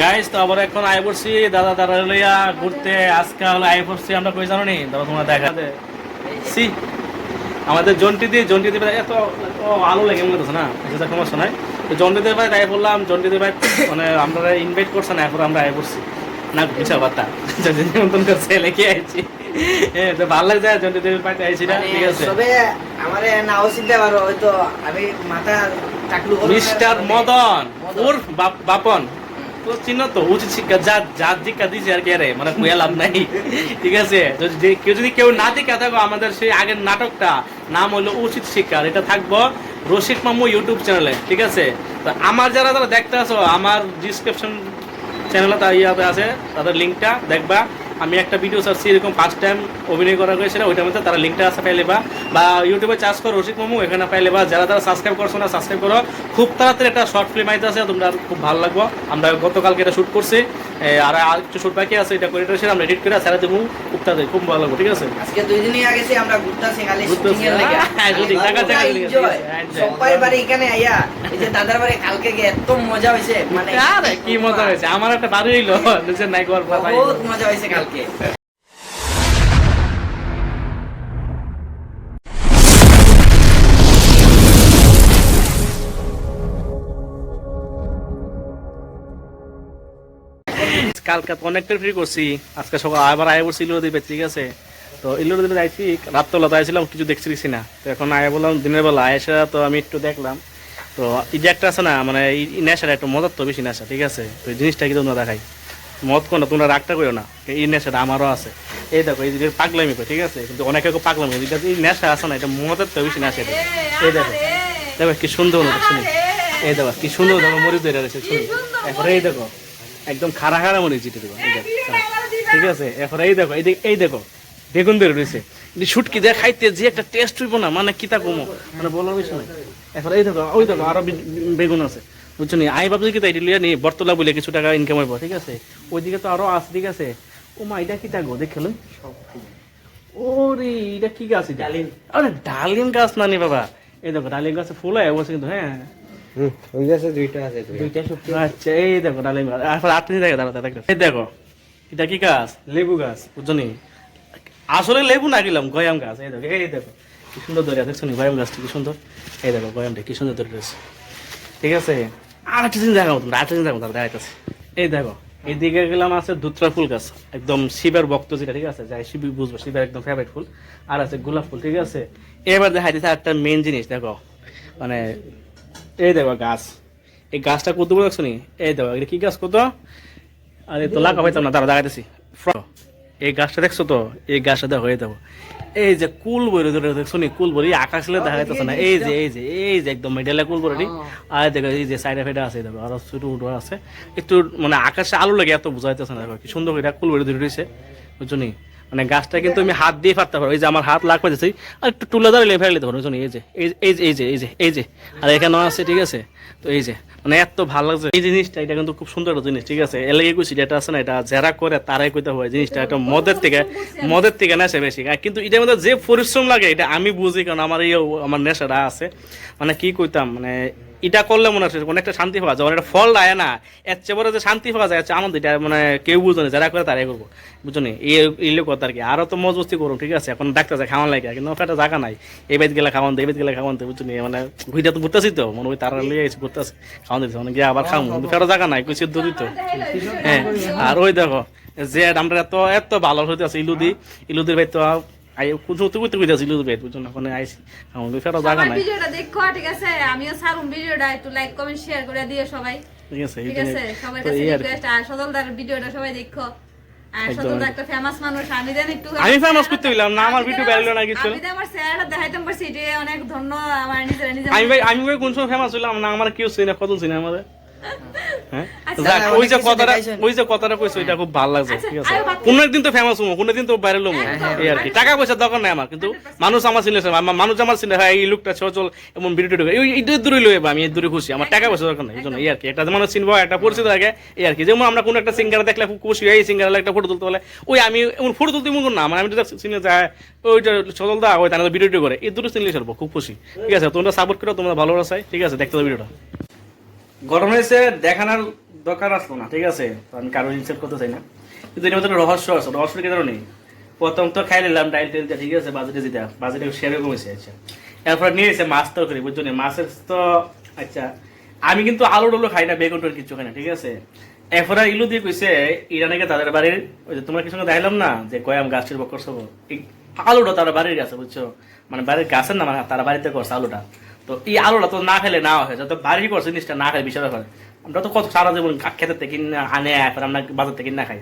Guys তো আবার এখন আয় পড়ছি দাদা দাদা লইয়া ঘুরতে। আজকে হলো আয় পড়ছি আমরা কই জানো নি দাদা, তোমরা দেখা সি আমাদের জন্টি দিয়ে এত আলো লেগে মনে করছে না, সেটা সমস্যা নাই। তো জন্টিদের ভাই আয় পড়লাম, জন্টিদের ভাই মানে আমরা ইনভাইট করছে না, এখন আমরা আয় পড়ছি না বিশাল বার্তা নিমন্ত্রণ করছে লেগে আইছি। হ্যাঁ তো ভালো লাগছে জন্টিদের পাইতে আইছি না, ঠিক আছে। তবে আমারে নাও চিনতে পারো, হয়তো আমি মাথা টাকলু মিস্টার মদন ওর বাপন তো চিহ্ন তো উচিত শিক্ষা যা শিক্ষা দিয়েছে আর কি, আরে মানে কুয়া লাভ নাই, ঠিক আছে। কেউ না দেখে থাকো, আমাদের সেই আগের নাটকটা নাম হলো উচিত শিক্ষা, এটা থাকবো রশিদ মামু ইউটিউব চ্যানেলে, ঠিক আছে। তো আমার যারা দেখতে আসো, আমার ডিসক্রিপশন চ্যানেলে ইয়াতে আছে, তাদের লিঙ্কটা দেখবা। আমি একটা ভিডিও ছাড়ছি এরকম ফার্স্ট টাইম অভিনয় করা হয়েছিল, ওইটার মধ্যে তারা লিঙ্কটা আছে পাইলে বা ইউটিউবে চার্জ করো রশিদ মামু, এখানে পাইলে যারা সাবস্ক্রাইব করছো না সাবস্ক্রাইব করো। খুব তাড়াতাড়ি একটা শর্ট ফিল্ম আইতে আছে, তোমরা খুব ভালো লাগবো। আমরা গতকালকে এটা শ্যুট করছি, আর একটু শ্যুট বাকি আছে, এটা করে আমরা এডিট করে ছেড়ে দেবো, খুব তাড়াতাড়ি খুব ভালো লাগবে, ঠিক আছে। আজকে 2 দিনই আগে আমরা ঘুরতাছি খালি শুটিং এর লাগা। সবাই বাড়ি এখানে আইয়া এই যে দাদার বাড়ি কালকে গিয়ে এত মজা হইছে, মানে আরে কি মজা হয়েছে, আমার একটা বাড়ি হইলো নিজের নাই কর ভাই, বহুত মজা হইছে কালকে। কালকে অনেকটা ফ্রি করছি, আজকে সকাল আবার আয় পড়ছি ইলোর দিবে, ঠিক আছে। তো ইলোর দিবে যাইছি, রাত্রবেলা আইছিলাম, কিছু দেখছি না। তো এখন আয় বললাম দিনের বেলা আয়সা, তো আমি একটু দেখলাম। তো এই যে একটা আছে না, মানে এই নেশাটা একটু মজার তো বেশি নেশা, ঠিক আছে। তো এই জিনিসটা কি তোমরা দেখাই, মদ করো না, তোমরা রাগটা করো না, এই নেশাটা আমারও আছে। এই দেখো এই যে পাগলামি করি, ঠিক আছে, কিন্তু অনেকে পাগলামি করি, এই নেশা আছে না, এটা মদের তো বেশি নেশা। এই দেখো দেখো কি সুন্দর শুনি, এই দেখো কি সুন্দর দেখো মরিচ ধরে রয়েছে, শুনি। এরপরে এই দেখো একদম খাড়া খাড়া মরিচ জিটে দেবো, ঠিক আছে। এরপরে এই দেখো বেগুন বের রয়েছে, শুটকি দিয়ে খাইতে যে একটা টেস্ট হইব না, মানে কিতা কমো, মানে বলার বিষয় নাই। এরপরে এই দেখো ওই দেখো আরো বেগুন আছে, বুঝছো নি। আই ভাবছি কি তাই লিয়া নি বর্তলা বলে কিছু টাকা ইনকাম হইব, ঠিক আছে। ওইদিকে তো আরো আছে, ঠিক আছে। ও মা এটা কি গো দেখে লই, ওরে এটা কি গাছ, এটা আরে ডালিম গাছ না নি বাবা। এই দেখো ডালিম গাছে ফুল হয় অবশ্যই, কিন্তু হ্যাঁ ওই গাছে দুইটা আছে, আচ্ছা। এই দেখো ডালিম গাছ, আটটি দেখো দাঁড়া দেখো, এই দেখো এটা কি গাছ, লেবু গাছ, বুঝছো নি। আসলে লেবু না গেলাম গয়াম গাছ, এই দেখো এই দেখো কি সুন্দর ধরে দেখছো নি, গয়াম গাছটা কি সুন্দর। এই দেখো গয়ামটা কি সুন্দর ধরে রয়েছে, ঠিক আছে। আর একটা জিনিস দেখাবো তোমরা, আরেকটা জিনিস দেখাবো দেখাইতেছে। এই দেখো এইদিকে গেলাম আছে দুত্রা ফুল গাছ, একদম শিবের ভক্ত যেটা, ঠিক আছে, যাই শিব বুঝবো, শিবের একদম ফেভারিট ফুল। আর আছে গোলাপ ফুল, ঠিক আছে। এবার দেখাইতেছে একটা মেন জিনিস, দেখো মানে এই দেখো গাছ, এই গাছটা কত বড় দেখছো নি। এই দেখো এটা কি গাছ কত, আরে তো লাগা হইতাম না, দাঁড়া দেখাইতেছি। এই গাছটা দেখছো তো, এই গাছটা দেখো, এই দেখো এই যে কুল বইরে দেখছো নি, কুল বই আকাশ দেখা যাইতেছে না, এই যে একদম মেডেলা কুল বই। আর দেখো এই যে সাইডে ফাইডে আছে, দেখো আরো ছোট ছোট আছে, একটু মানে আকাশে আলো লাগে, এত বোঝা যাইতেছে না। দেখো কি সুন্দর করে কুল বই ধরে রয়েছে, বুঝছো নি। মানে গাছটা কিন্তু আমি হাত দিয়ে ফাটতে পারবো, এই যে আমার হাত লাগ পাইতেছি, আর একটু তুলে দাঁড়িয়ে ফেলে দেখো, বুঝছো নি। এই যে আর এখানেও আছে, ঠিক আছে। তো এই যে মানে এত ভালো লাগছে এই জিনিসটা, এটা কিন্তু খুব সুন্দর একটা জিনিস, ঠিক আছে। এলাকায় কইছি এটা আছে না, এটা যারা করে তারাই কইতে হয় জিনিসটা, এটা মদের থেকে নেশা বেশি, কিন্তু এটার মধ্যে যে পরিশ্রম লাগে এটা আমি বুঝি, কারণ আমার নেশাটা আছে। মানে কি কইতাম, মানে এটা করলে মনে হচ্ছে কোনো একটা শান্তি পাওয়া যায়, এটা ফল দেয় না, এর চেয়ে বড় যে শান্তি পাওয়া যায় আনন্দ, এটা মানে কেউ বুঝো না, যারা করে তারাই করবো, বুঝছো নি। এই লোক আর কি, আরো তো মজবস্তি করুন, ঠিক আছে। এখন ডাক্তার যায় খাওয়ান লাগে, কিন্তু ওটা জায়গা নাই, এই বেদ গেলে খাওয়ান এই বেদ গেলে খাওয়ান, বুঝছো নি। মানে ঘুরতে তো ঘুরতেছি, তো মনে হয় তারা লিয়ে গেছে ঘুরতেছে, খাওয়ান দিতে মানে গিয়ে আবার খাওয়ান, কিন্তু ফেরো জায়গা নাই, কুচি দিত। হ্যাঁ আর ওই দেখো যে আমরা এত ভালো হইতে আছে, ইলুদির ভাই তো ভিডিওটা দেখো, ঠিক আছে। আমিও সারুম ভিডিওটা, একটু লাইক কমেন্ট শেয়ার করে দিও সবাই, ঠিক আছে। সবার কাছে রিকোয়েস্ট, আর সদলদার ভিডিওটা সবাই দেখো। আর সদলদা একটা ফেমাস মানুষ, আমি জানি একটু আমি ফেমাস করতে হইলাম না, আমার ভিডিও ভাইরাল না কিছু, আমি আমার চেহারাটা দেখাইতাম পারছি, যে অনেক ধন্য আমার নিজে আমি ভাই কোন সময় ফেমাস হইলাম না, আমার কেউ চিনে কত চিনে আমাদের। ওই যে কথাটা কইছো এটা খুব ভালো লাগছে, ঠিক আছে। কোনো একদিন তো ফেমাস হবো, কোনো দিন তো ভাইরাল হবো, এই আর কি। টাকা পয়সা দরকার নাই আমার, কিন্তু মানুষ আমার চিনে, মানুষ আমার চিনে, হ্যাঁ এই লোকটা চল এমন ভিডিও এইটা দূরে লইব, আমি এই দূরে খুশি, আমার টাকা পয়সা দরকার নাই, এই জন্য এই আর কি। একটা মানুষ চিনবো, একটা পরিচিত থাকে, এই আর কি। যেমন আমরা কোনো একটা সিঙ্গার দেখলে খুব খুশি হয়, এই সিঙ্গার একটা ফটো তুলতে হলে ওই আমি এমন ফটো তুলতে মন না, মানে আমি যদি চিনে যায় ওইটা চল দা ওই তারা ভিডিও করে, এই দুটো চিনলে চলবো, খুব খুশি, ঠিক আছে। তোমরা সাপোর্ট করো, তোমরা ভালো চাই, ঠিক আছে। দেখতে ভিডিওটা গরম হয়েছে, দেখানোর দরকার আসলো না, ঠিক আছে? তো আমি কারো ইনসাল্ট করতে চাই না, কিন্তু এর মধ্যে রহস্য আছে। রহস্য কি কারণে? প্রথম তো খাই নিলাম ডাইল টেল, ঠিক আছে, বাজেটে যেটা বাজেটে সেরে কমেছে। আচ্ছা, এরপর নিয়ে এসে মাছ তরকারি, বুঝছো না? মাছের তো আচ্ছা, আমি কিন্তু আলু টালু খাই না, বেগুন টোর কিছু খাই না, ঠিক আছে? এরপরে ইলু দিয়ে কইছে ইরা নাকি তাদের বাড়ির, ওই যে তোমরা কি সঙ্গে দেখালাম না যে কয়াম গাছের বকর সব, আলুটা তারা বাড়ির গাছে, বুঝছো? মানে বাড়ির গাছের না, মানে তারা বাড়িতে করছে আলুটা। তো এই আলুটা তো না খেলে না হয়, তো বাড়ি করছে জিনিসটা না খাই বিশাল ব্যাপার। আমরা তো কত সারা জীবন খেতে থেকে আনে, এখন আমরা বাজার থেকে না খাই।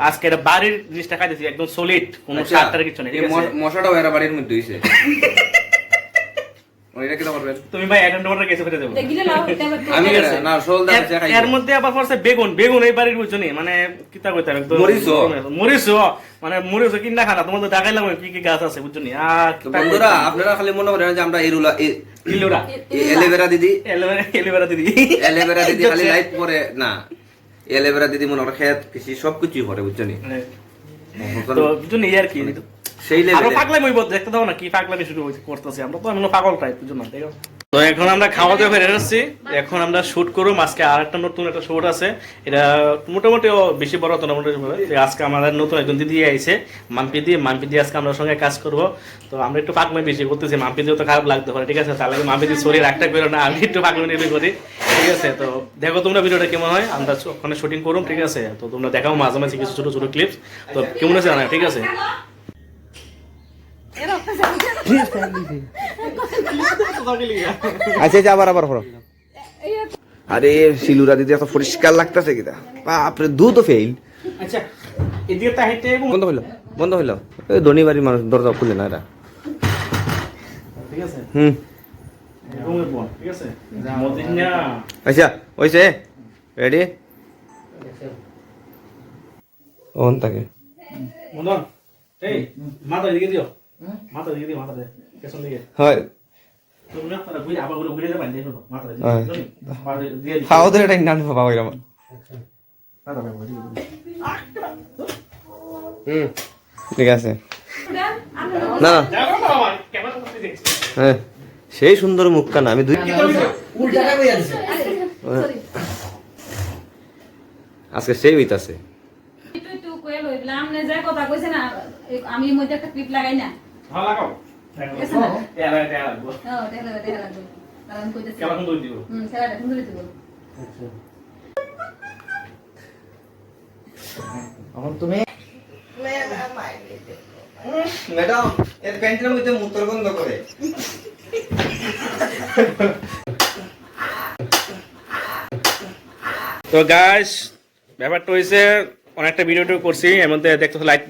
আজকে এটা বাড়ির জিনিসটা খাইতেছি, একদম সলিড, কোনো সারটার কিছু নেই, ঠিক আছে? মশাটাও এরা বাড়ির মধ্যে হইছে। ওইটা কি করবেন তুমি ভাই অ্যাটেন্ডার কেসে ফেলে দেবো। আমি না সোলদা খাই। এর মধ্যে আবার পড়ছে বেগুন, বেগুন এই বাড়ির বুঝছো নি, মানে কিতা কইতা একদম মরিচও, মানে মরিচও কিনা খানা, তোমাদের দেখাইলাম কি কি গাছ আছে, বুঝছো নি? আর বন্ধুরা আপনারা খালি মনে করেন যে আমরা এরুলা কিলোরা এলোভেরা দিদি এলোভেরা দিদি এলোভেরা দিদি খালি লাইট পরে না, এলোভেরা দিদি মনে করে খেত কৃষি সবকিছুই করে, বুঝছো নি? তো বুঝছো নি আর কি সেই আরো লেভেলে পাগলামি হইব, দেখতে দাও না কি পাগলামি শুরু করতেছি আমরা, তো এমন পাগল টাইপ, বুঝছো না? ঠিক আছে, তো এখন আমরা খাওয়া দাওয়া করে এসেছি, এখন আমরা শুট করবো। আজকে আর একটা নতুন একটা শুট আছে, এটা মোটামুটি বেশি বড় তো না, আজকে আমাদের নতুন একজন দিদি আইছে মাম্পি দিয়ে আজকে আমরা সঙ্গে কাজ করব। তো আমরা একটু পাগলামি বেশি করতেছি, মাম্পি দিয়েও তো খারাপ লাগতে পারে, ঠিক আছে? তাহলে মাম্পি দিয়ে শরীর একটা বেরো না, আমি একটু পাগলামি করি, ঠিক আছে? তো দেখো তোমরা ভিডিওটা কেমন হয়, আমরা ওখানে শুটিং করুম, ঠিক আছে? তো তোমরা দেখাও মাঝে মাঝে কিছু ছোট ছোট ক্লিপস, তো কেমন আছে জানা, ঠিক আছে? আচ্ছা আচ্ছা আবার করো। আরে শিলুরা দিদি এত পরিষ্কার লাগতেছে কিটা, বাপরে দুধ ফেল। আচ্ছা, এদিকে তা হেঁটে বন্ধ হইল এই ধনী বাড়ির মানুষ দরজা খুলে না এরা, ঠিক আছে? ঠিক আছে, আচ্ছা হইছে রেডি ওন থাকে মদন, এই মাথা এদিকে দিও, মাথা এদিকে দিও, মাথা দে পেছন দিকে, হয় তুমি না তারা ঘুরে আবার ঘুরে যাবেন, দেখো মাথা দিয়ে খাও ধরে টাইম নান বাবা ওইরকম। মাথা দিয়ে ঠিক আছে না হ্যাঁ, সেই সুন্দর মুখ কানা আমি দুই উল্টাটা কই আছে? আজকে সেই হইতাছে। আমি মধ্যে একটা ক্লিপ লাগাই না, ভালো লাগাও, গেছে না? এরা এটা লাগবে, দেখা লাগবে, কারণ কইতেছি কেমন দই দিব? খেলাটা সুন্দর দিব। এখন তুমি ম্যাডাম এর প্যান্টের মধ্যে মূত্র গন্ধ করে। তো গাইস ব্যাপারটা হয়েছে, অনেকটা ভিডিও করছি, এর মধ্যে দেখতেছি লাইট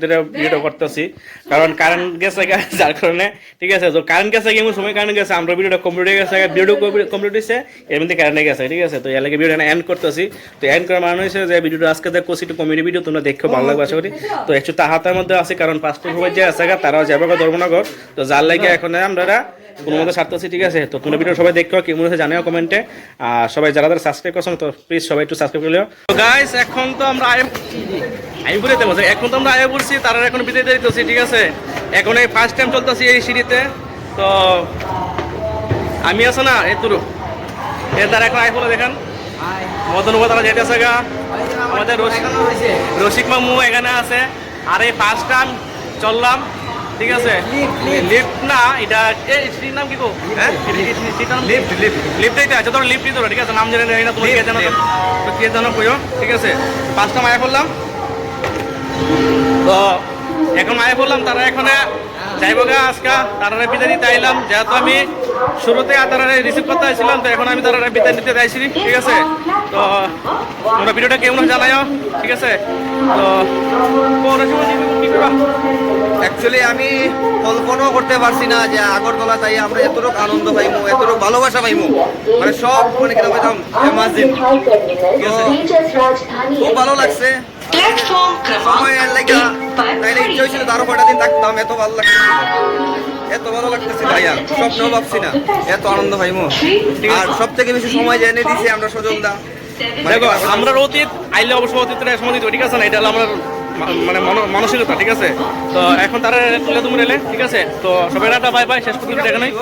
ভিডিও করতেছি, কারণ কারেন্ট গেছে যার কারণে, ঠিক আছে? তো কারেন্ট গেছে এমন সময় কারেন্ট গেছে, আমরা ভিডিওটা কমপ্লিট হয়ে গেছে, ভিডিও কমপ্লিট হয়েছে, এর মধ্যে কারেন্ট গেছে, ঠিক আছে? তো এর লাগে ভিডিওটা এন্ড করতেছি। তো এন্ড করার মানে হয়েছে যে ভিডিওটা আজকে দেখছি একটু কমেডি ভিডিও, তোমরা দেখো ভালো লাগবে আশা করি। তো একটু তাহাতার মধ্যে আছে, কারণ পাঁচটা সবাই যে আছে তারাও যাবে ধর্মনগর, তো যার লাগে এখন আমরা কোনো মধ্যে সারতেছি, ঠিক আছে? তো তোমরা ভিডিও সবাই দেখো, কেমন হয়েছে জানিও কমেন্টে, আর সবাই যারা যারা সাবস্ক্রাইব করছো তো প্লিজ সবাই একটু সাবস্ক্রাইব করে লিও। তো গাইস এখন তো আমরা আমি বলে দেবো, এখন তো আমরা আয়া পড়ছি, তারা এখন বিদায় দিতেছি, ঠিক আছে? এখন এই ফার্স্ট টাইম চলতেছি এই সিঁড়িতে, তো আমি আছো না এই তুরু এর তারা এখন আয় বলে দেখেন মদন তারা যেতেছে গা, আমাদের রসিক মামু এখানে আছে, আর এই ফার্স্ট টাইম চললাম, ঠিক আছে? লিফট না, এটা এই নাম কি গো? হ্যাঁ লিফট আছে, তোমরা লিফট দিতে, ঠিক আছে? নাম জেনে না তোমার কে জানো, তো কে জানো কইও, ঠিক আছে? ফার্স্ট টাইম আয়া করলাম, তো এখন আয় বললাম তারা এখানে যাইব গা আজকা, তারা বিদায় দিতে আইলাম, যেহেতু আমি শুরুতে তারা রিসিভ করতে আসছিলাম, তো এখন আমি তারা বিদায় দিতে চাইছি, ঠিক আছে? তো তোমরা ভিডিওটা কেমন জানাইও, ঠিক আছে? তো কি করবা? অ্যাকচুয়ালি আমি কল্পনাও করতে পারছি না যে আগরতলা তাই আমরা এতটুকু আনন্দ পাইমু, এতটুকু ভালোবাসা পাইমু, মানে সব মানে কিনা পাইতাম ইমাজিন, খুব ভালো লাগছে। সময়ের লাগা তাইলে ইচ্ছা হয়েছিল আরো কয়টা দিন থাকতাম, এত ভালো লাগছে, এত ভালো লাগতেছে ভাইয়া, স্বপ্নেও ভাবছি না এত আনন্দ পাইমু। আর সব থেকে বেশি সময় জেনে দিছি আমরা সজলদা, দেখো আমরা অতীত আইলে অবশ্যই অতীতের সময় দিতে, ঠিক আছে না? এটা হলো আমার মানে মানসিকতা, ঠিক আছে? তো এখন তারা তুলে তুমি এলে, ঠিক আছে? তো সবাই বাই বাই, শেষ পর্যন্ত দেখা নাই।